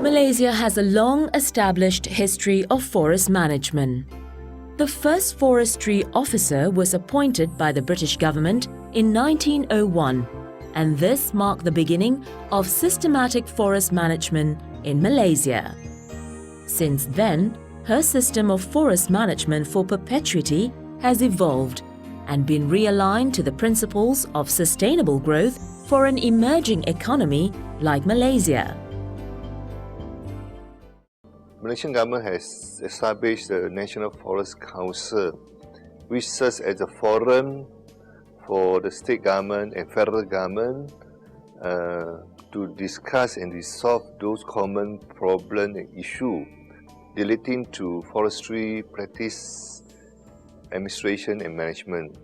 Malaysia has a long-established history of forest management. The first forestry officer was appointed by the British government in 1901, and this marked the beginning of systematic forest management in Malaysia. Since then, her system of forest management for perpetuity has evolved and been realigned to the principles of sustainable growth for an emerging economy like Malaysia. Malaysian government has established the National Forest Council, which serves as a forum for the state government and federal government to discuss and resolve those common problems and issues relating to forestry practice, administration and management,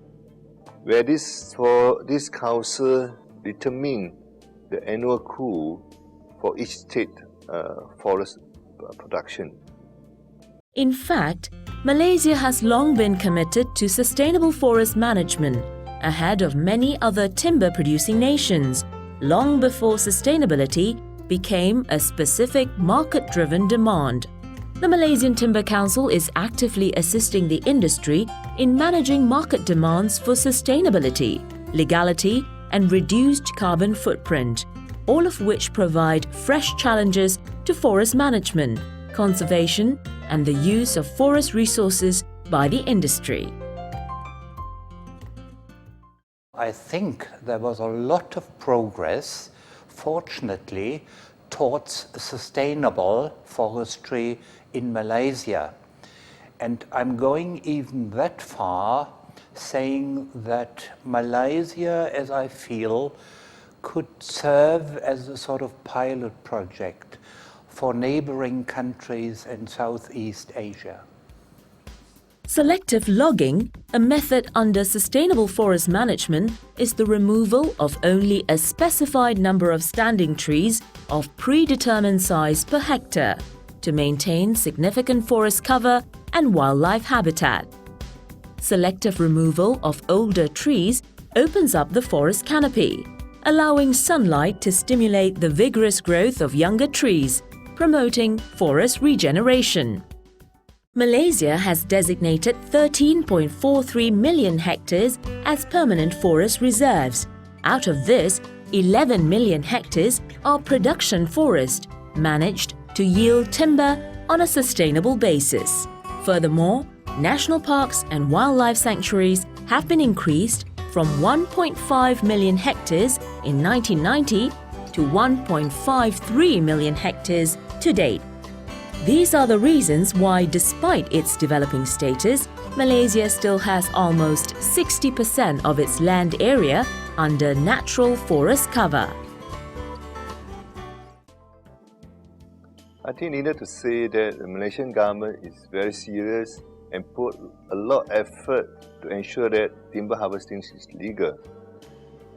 where this council determines the annual cool for each state forest production. In fact, Malaysia has long been committed to sustainable forest management ahead of many other timber-producing nations, long before sustainability became a specific market-driven demand. The Malaysian Timber Council is actively assisting the industry in managing market demands for sustainability, legality, and reduced carbon footprint, all of which provide fresh challenges to forest management, conservation, and the use of forest resources by the industry. I think there was a lot of progress, fortunately, towards sustainable forestry in Malaysia. And I'm going even that far, saying that Malaysia, as I feel, could serve as a sort of pilot project for neighboring countries in Southeast Asia. Selective logging, a method under sustainable forest management, is the removal of only a specified number of standing trees of predetermined size per hectare to maintain significant forest cover and wildlife habitat. Selective removal of older trees opens up the forest canopy, allowing sunlight to stimulate the vigorous growth of younger trees, promoting forest regeneration. Malaysia has designated 13.43 million hectares as permanent forest reserves. Out of this, 11 million hectares are production forest, managed to yield timber on a sustainable basis. Furthermore, national parks and wildlife sanctuaries have been increased from 1.5 million hectares in 1990 to 1.53 million hectares to date. These are the reasons why, despite its developing status, Malaysia still has almost 60% of its land area under natural forest cover. I think needed to say that the Malaysian government is very serious and put a lot of effort to ensure that timber harvesting is legal.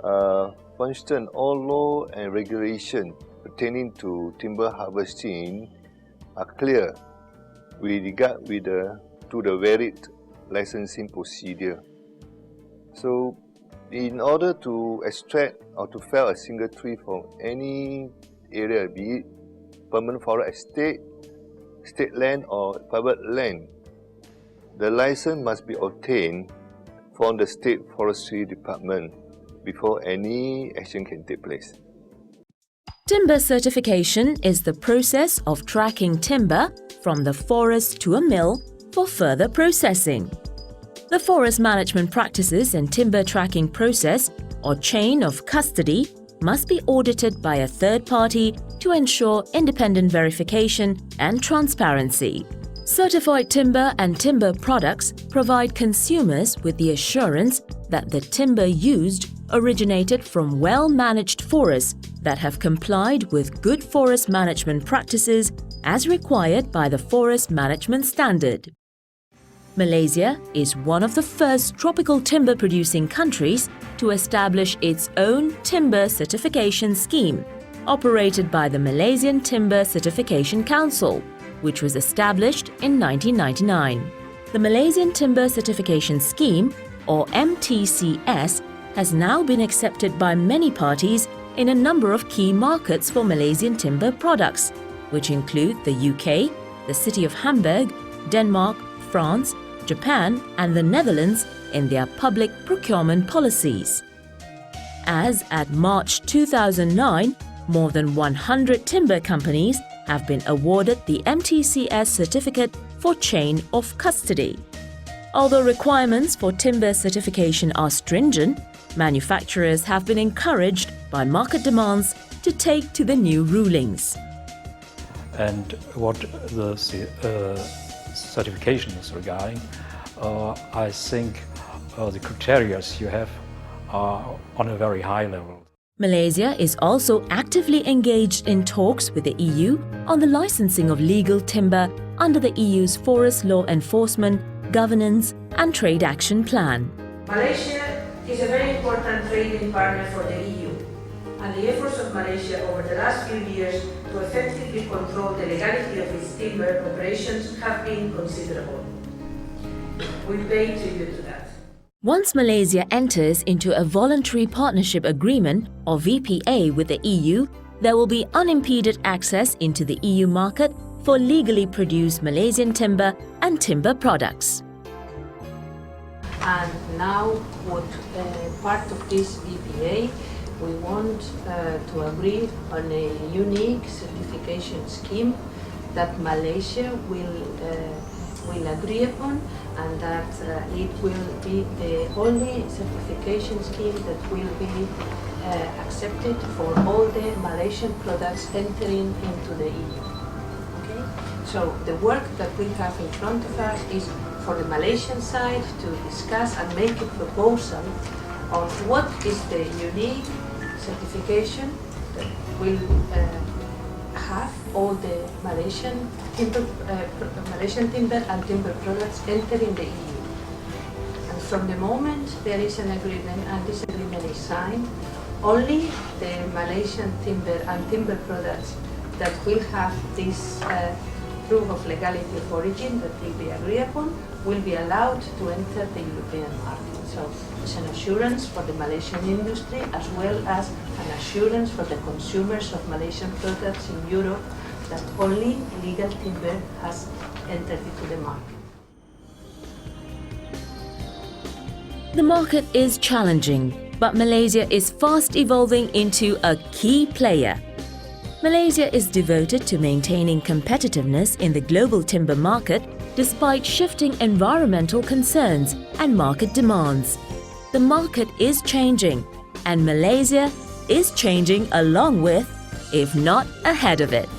For instance, all law and regulation pertaining to timber harvesting are clear with regard to the varied licensing procedure. So, in order to extract or to fell a single tree from any area, be it permanent forest estate, state land or private land, the license must be obtained from the State Forestry Department before any action can take place. Timber certification is the process of tracking timber from the forest to a mill for further processing. The forest management practices and timber tracking process or chain of custody must be audited by a third party to ensure independent verification and transparency. Certified timber and timber products provide consumers with the assurance that the timber used originated from well-managed forests that have complied with good forest management practices as required by the Forest Management Standard. Malaysia is one of the first tropical timber-producing countries to establish its own timber certification scheme, operated by the Malaysian Timber Certification Council, which was established in 1999. The Malaysian Timber Certification Scheme, or MTCS, has now been accepted by many parties in a number of key markets for Malaysian timber products, which include the UK, the city of Hamburg, Denmark, France, Japan, and the Netherlands in their public procurement policies. As at March 2009, more than 100 timber companies have been awarded the MTCS certificate for chain of custody. Although requirements for timber certification are stringent, manufacturers have been encouraged by market demands to take to the new rulings. And what the certification is regarding, I think the criteria you have are on a very high level. Malaysia is also actively engaged in talks with the EU on the licensing of legal timber under the EU's Forest Law Enforcement, Governance and Trade Action Plan. Malaysia is a very important trading partner for the EU, and the efforts of Malaysia over the last few years to effectively control the legality of its timber operations have been considerable. We pay tribute to that. Once Malaysia enters into a voluntary partnership agreement or VPA with the EU, there will be unimpeded access into the EU market for legally produced Malaysian timber and timber products. And now, what part of this VPA, we want to agree on a unique certification scheme that Malaysia will agree upon, and that it will be the only certification scheme that will be accepted for all the Malaysian products entering into the EU. Okay? So the work that we have in front of us is for the Malaysian side to discuss and make a proposal of what is the unique certification that will have all the Malaysian timber and timber products entering the EU. And from the moment there is an agreement and this agreement is signed, only the Malaysian timber and timber products that will have this proof of legality of origin that will be agreed upon will be allowed to enter the European market. So it's an assurance for the Malaysian industry as well as an assurance for the consumers of Malaysian products in Europe that only legal timber has entered into the market. The market is challenging, but Malaysia is fast evolving into a key player. Malaysia is devoted to maintaining competitiveness in the global timber market despite shifting environmental concerns and market demands. The market is changing, and Malaysia is changing along with, if not ahead of it.